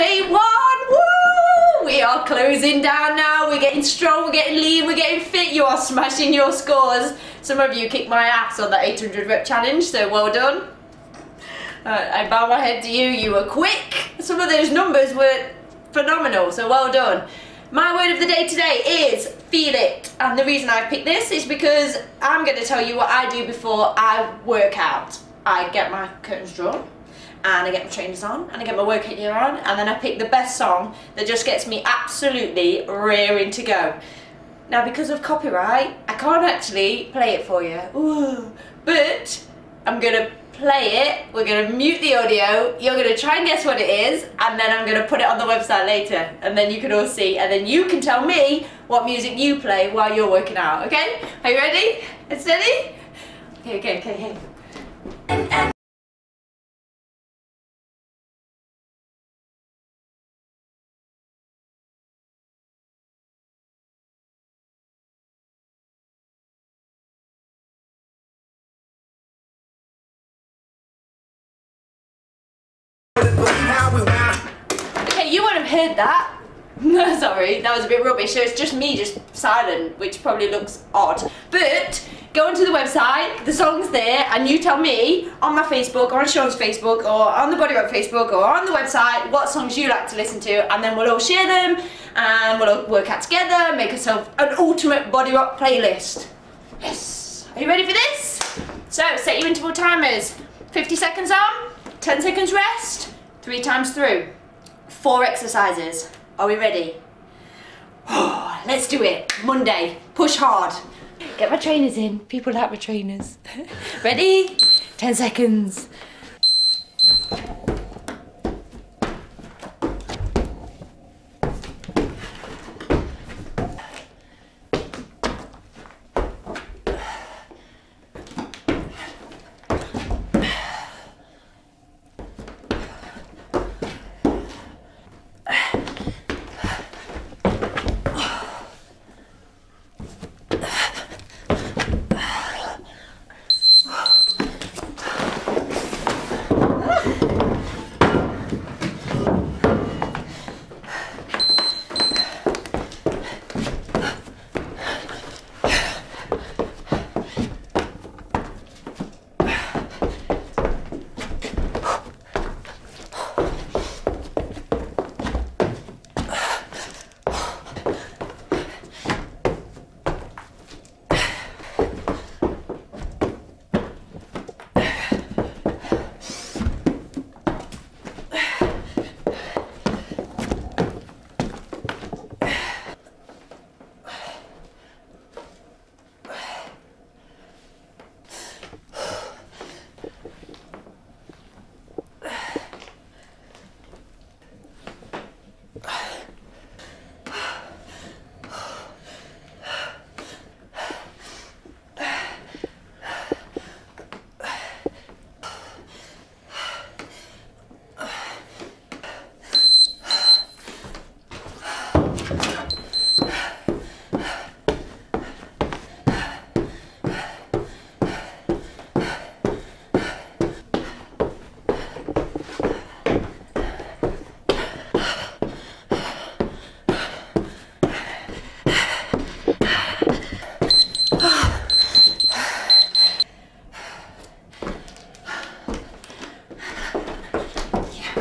day one, woo! We are closing down now, we're getting strong, we're getting lean, we're getting fit, you are smashing your scores. Some of you kicked my ass on that 800 rep challenge, so well done. I bow my head to you, you were quick. Some of those numbers were phenomenal, so well done. My word of the day today is feel it. And the reason I picked this is because I'm going to tell you what I do before I work out. I get my curtains drawn, and I get my trainers on, and I get my workout gear on, and then I pick the best song that just gets me absolutely raring to go. Now, because of copyright, I can't actually play it for you. Ooh. But I'm going to play it, we're going to mute the audio, you're going to try and guess what it is, and then I'm going to put it on the website later, and then you can all see, and then you can tell me what music you play while you're working out, okay? Are you ready? And steady? Okay. Okay, you won't have heard that. Sorry, that was a bit rubbish. So it's just me just silent, which probably looks odd. But go onto the website, the song's there, and you tell me on my Facebook, or on Sean's Facebook, or on the Bodyrock Facebook, or on the website what songs you like to listen to, and then we'll all share them, and we'll all work out together, make ourselves an ultimate Bodyrock playlist. Yes! Are you ready for this? So, set your interval timers. 50 seconds on, 10 seconds rest, 3 times through. 4 exercises. Are we ready? Oh, let's do it. Monday. Push hard. Get my trainers in. People like my trainers. Ready? 10 seconds.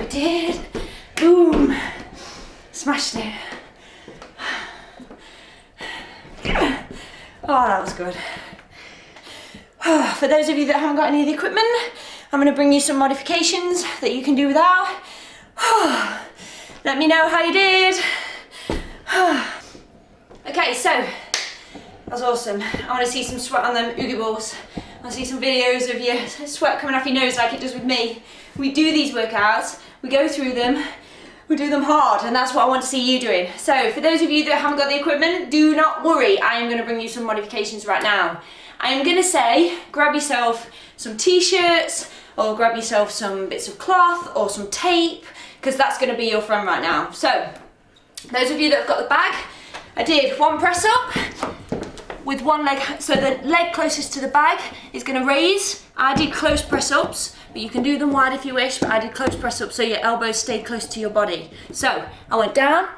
Did. Boom. Smashed it. Oh, that was good. For those of you that haven't got any of the equipment, I'm going to bring you some modifications that you can do without. Let me know how you did. Okay, so that was awesome. I want to see some sweat on them Oogie balls. I want to see some videos of your sweat coming off your nose like it does with me. We do these workouts, we go through them, we do them hard, and that's what I want to see you doing. So for those of you that haven't got the equipment, do not worry. I am going to bring you some modifications right now. I am going to say, grab yourself some t-shirts, or grab yourself some bits of cloth, or some tape, because that's going to be your friend right now. So, those of you that have got the bag, I did 1 press up, with one leg, so the leg closest to the bag is going to raise. I did close press ups, but you can do them wide if you wish, but I did close press ups so your elbows stayed close to your body. So I went down,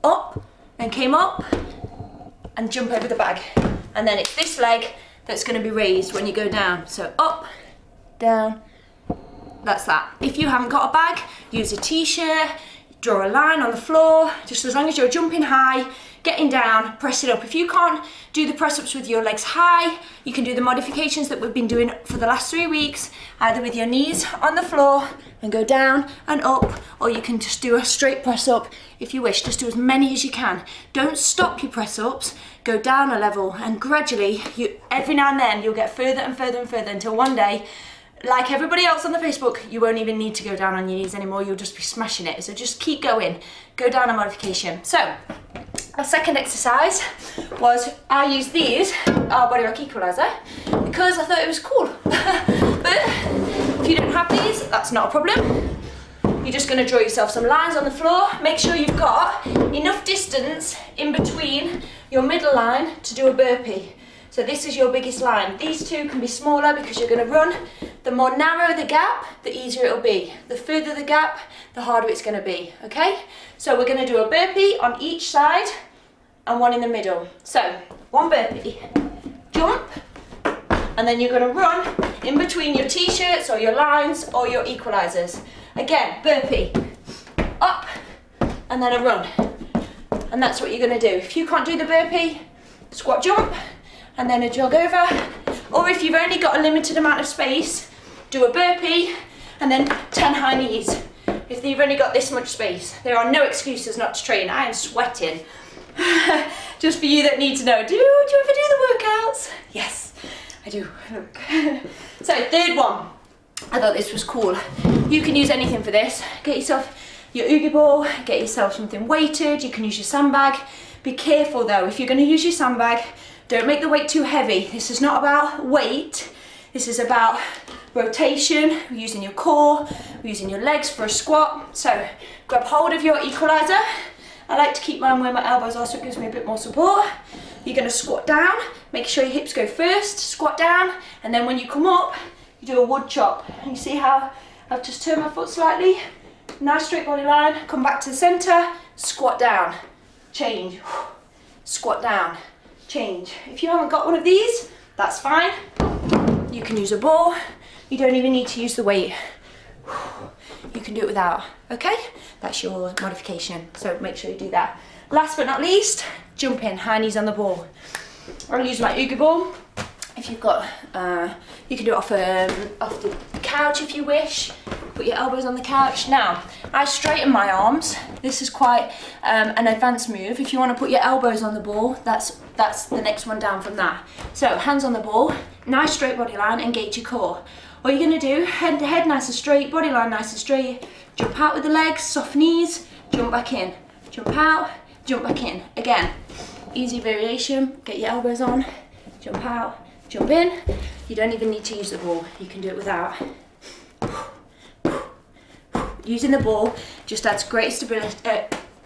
up, and came up, and jump over the bag. And then it's this leg that's going to be raised when you go down. So up, down, that's that. If you haven't got a bag, use a t-shirt, draw a line on the floor, just as long as you're jumping high, getting down, press it up. If you can't do the press ups with your legs high, you can do the modifications that we've been doing for the last 3 weeks, either with your knees on the floor and go down and up, or you can just do a straight press up if you wish. Just do as many as you can. Don't stop your press ups, go down a level, and gradually, every now and then, you'll get further and further and further until one day, like everybody else on the Facebook, you won't even need to go down on your knees anymore, you'll just be smashing it. So just keep going, go down a modification. So, our second exercise was, I used these, our Bodyrock Equalizer, because I thought it was cool. But if you don't have these, that's not a problem. You're just gonna draw yourself some lines on the floor. Make sure you've got enough distance in between your middle line to do a burpee. So this is your biggest line. These two can be smaller because you're going to run. The more narrow the gap, the easier it'll be. The further the gap, the harder it's going to be, okay? So we're going to do a burpee on each side and one in the middle. So, one burpee, jump, and then you're going to run in between your t-shirts or your lines or your equalizers. Again, burpee, up, and then a run. And that's what you're going to do. If you can't do the burpee, squat jump, and then a jog over, or if you've only got a limited amount of space, do a burpee and then 10 high knees. If you've only got this much space, there are no excuses not to train. I am sweating. Just for you that need to know, do you ever do the workouts? Yes, I do. Look. So, third one. I thought this was cool. You can use anything for this. Get yourself your Oogie ball, get yourself something weighted, you can use your sandbag. Be careful though, if you're going to use your sandbag, don't make the weight too heavy. This is not about weight, this is about rotation. We're using your core, we're using your legs for a squat. So grab hold of your equalizer. I like to keep mine where my elbows are so it gives me a bit more support. You're going to squat down, make sure your hips go first, squat down, and then when you come up, you do a wood chop. And you see how I've just turned my foot slightly? Nice straight body line, come back to the centre, squat down, change, squat down, change. If you haven't got one of these, that's fine. You can use a ball. You don't even need to use the weight. You can do it without, okay? That's your modification, so make sure you do that. Last but not least, jump in, high knees on the ball. I'll use my Oogie ball. If you've got, you can do it off the couch if you wish. Put your elbows on the couch. Now, I straighten my arms. This is quite an advanced move. If you want to put your elbows on the ball, that's the next one down from that. So, hands on the ball, nice straight body line, engage your core. What you're going to do, head nice and straight, body line nice and straight, jump out with the legs, soft knees, jump back in, jump out, jump back in. Again, easy variation, get your elbows on, jump out, jump in. You don't even need to use the ball, you can do it without. Using the ball just adds great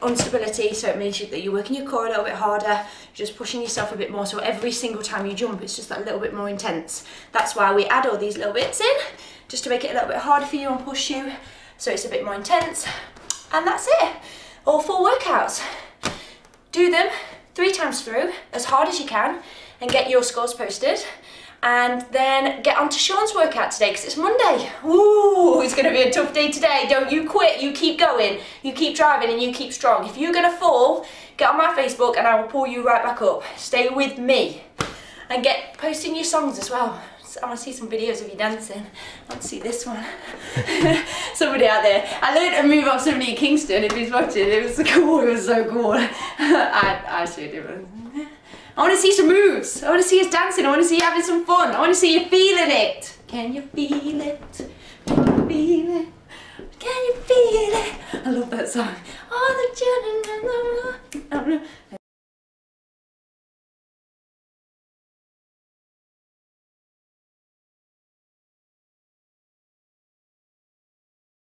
instability, so it means that you're working your core a little bit harder, you're just pushing yourself a bit more, so every single time you jump it's just that little bit more intense. That's why we add all these little bits in, just to make it a little bit harder for you and push you, so it's a bit more intense. And that's it, all 4 workouts. Do them 3 times through, as hard as you can, and get your scores posted. And then get on to Sean's workout today because it's Monday. Ooh, it's going to be a tough day today. Don't you quit, you keep going, you keep driving and you keep strong. If you're going to fall, get on my Facebook and I will pull you right back up. Stay with me. And get posting your songs as well. I want to see some videos of you dancing. I want to see this one. Somebody out there. I learned a move off somebody in Kingston, if he's watching. It was cool, it was so cool. I should do it. I want to see some moves. I want to see us dancing. I want to see you having some fun. I want to see you feeling it. Can you feel it? Can you feel it? Can you feel it? I love that song. All the children